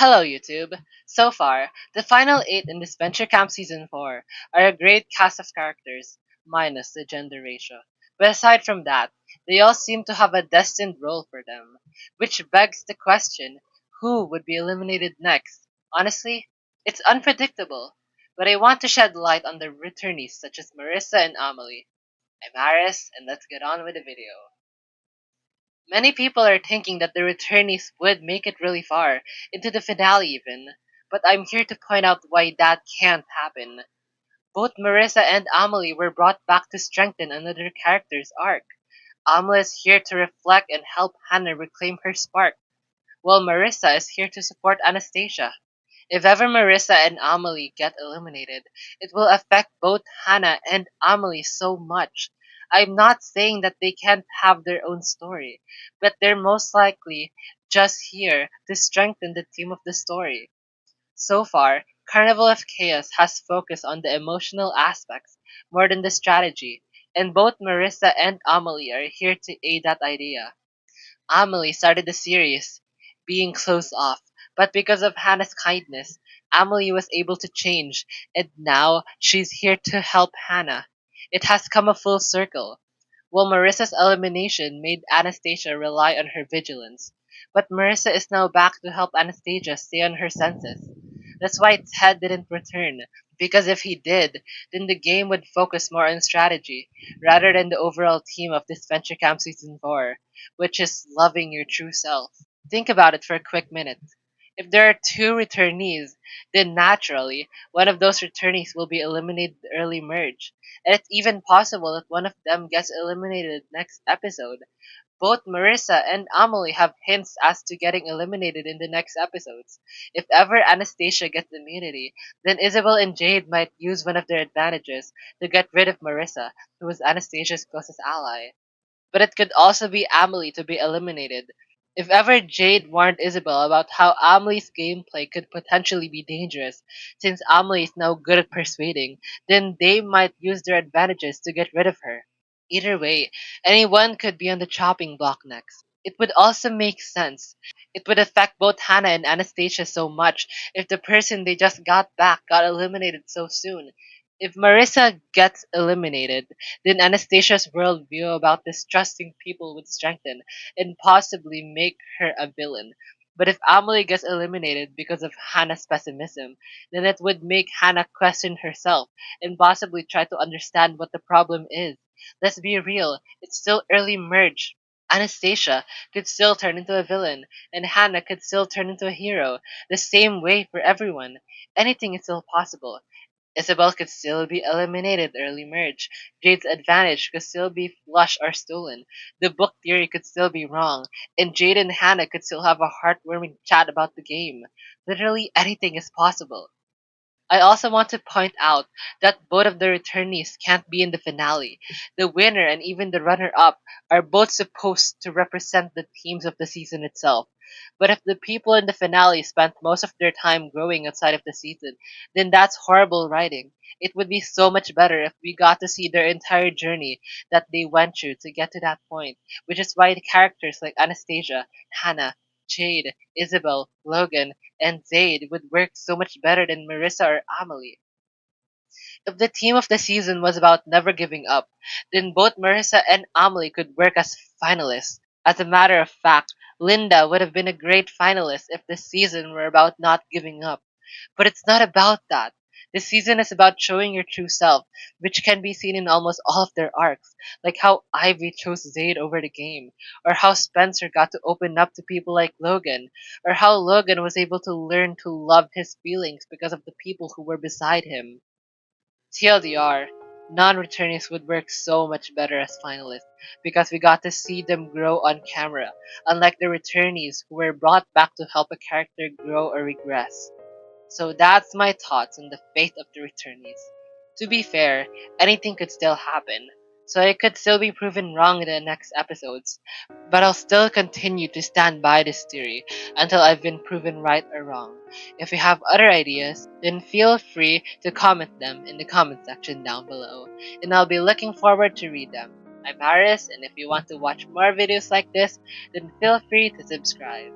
Hello, YouTube! So far, the final 8 in Disventure Camp Season 4 are a great cast of characters, minus the gender ratio. But aside from that, they all seem to have a destined role for them, which begs the question, who would be eliminated next? Honestly, it's unpredictable, but I want to shed light on the returnees such as Marissa and Amelie. I'm Aris, and let's get on with the video. Many people are thinking that the returnees would make it really far, into the finale even, but I'm here to point out why that can't happen. Both Marissa and Amelie were brought back to strengthen another character's arc. Amelie is here to reflect and help Hannah reclaim her spark, while Marissa is here to support Anastasia. If ever Marissa and Amelie get eliminated, it will affect both Hannah and Amelie so much. I'm not saying that they can't have their own story, but they're most likely just here to strengthen the theme of the story. So far, Carnival of Chaos has focused on the emotional aspects more than the strategy, and both Marissa and Amelie are here to aid that idea. Amelie started the series being closed off, but because of Hannah's kindness, Amelie was able to change, and now she's here to help Hannah. It has come a full circle. While Marissa's elimination made Anastasia rely on her vigilance, but Marissa is now back to help Anastasia stay on her senses. That's why Ted didn't return, because if he did, then the game would focus more on strategy, rather than the overall theme of this Venture Camp Season 4, which is loving your true self. Think about it for a quick minute. If there are two returnees, then naturally, one of those returnees will be eliminated in the early merge. And it's even possible that one of them gets eliminated next episode. Both Marissa and Amelie have hints as to getting eliminated in the next episodes. If ever Anastasia gets immunity, then Isabel and Jade might use one of their advantages to get rid of Marissa, who is Anastasia's closest ally. But it could also be Amelie to be eliminated. If ever Jade warned Isabel about how Amelie's gameplay could potentially be dangerous, since Amelie is now good at persuading, then they might use their advantages to get rid of her. Either way, anyone could be on the chopping block next. It would also make sense. It would affect both Hannah and Anastasia so much if the person they just got back got eliminated so soon. If Marissa gets eliminated, then Anastasia's worldview about distrusting people would strengthen and possibly make her a villain. But if Amelie gets eliminated because of Hannah's pessimism, then it would make Hannah question herself and possibly try to understand what the problem is. Let's be real, it's still early merge. Anastasia could still turn into a villain, and Hannah could still turn into a hero, the same way for everyone. Anything is still possible. Isabel could still be eliminated early merge. Jade's advantage could still be flush or stolen. The book theory could still be wrong. And Jade and Hannah could still have a heartwarming chat about the game. Literally anything is possible. I also want to point out that both of the returnees can't be in the finale. The winner and even the runner up are both supposed to represent the themes of the season itself. But if the people in the finale spent most of their time growing outside of the season, then that's horrible writing. It would be so much better if we got to see their entire journey that they went through to get to that point, which is why the characters like Anastasia, Hannah, Jade, Isabel, Logan, and Zayd would work so much better than Marissa or Amelie. If the theme of the season was about never giving up, then both Marissa and Amelie could work as finalists. As a matter of fact, Linda would have been a great finalist if the season were about not giving up. But it's not about that. The season is about showing your true self, which can be seen in almost all of their arcs, like how Ivy chose Zayd over the game, or how Spencer got to open up to people like Logan, or how Logan was able to learn to love his feelings because of the people who were beside him. TLDR, non-returnees would work so much better as finalists because we got to see them grow on camera, unlike the returnees who were brought back to help a character grow or regress. So that's my thoughts on the fate of the returnees. To be fair, anything could still happen, so I could still be proven wrong in the next episodes, but I'll still continue to stand by this theory until I've been proven right or wrong. If you have other ideas, then feel free to comment them in the comment section down below, and I'll be looking forward to read them. I'm Harris, and if you want to watch more videos like this, then feel free to subscribe.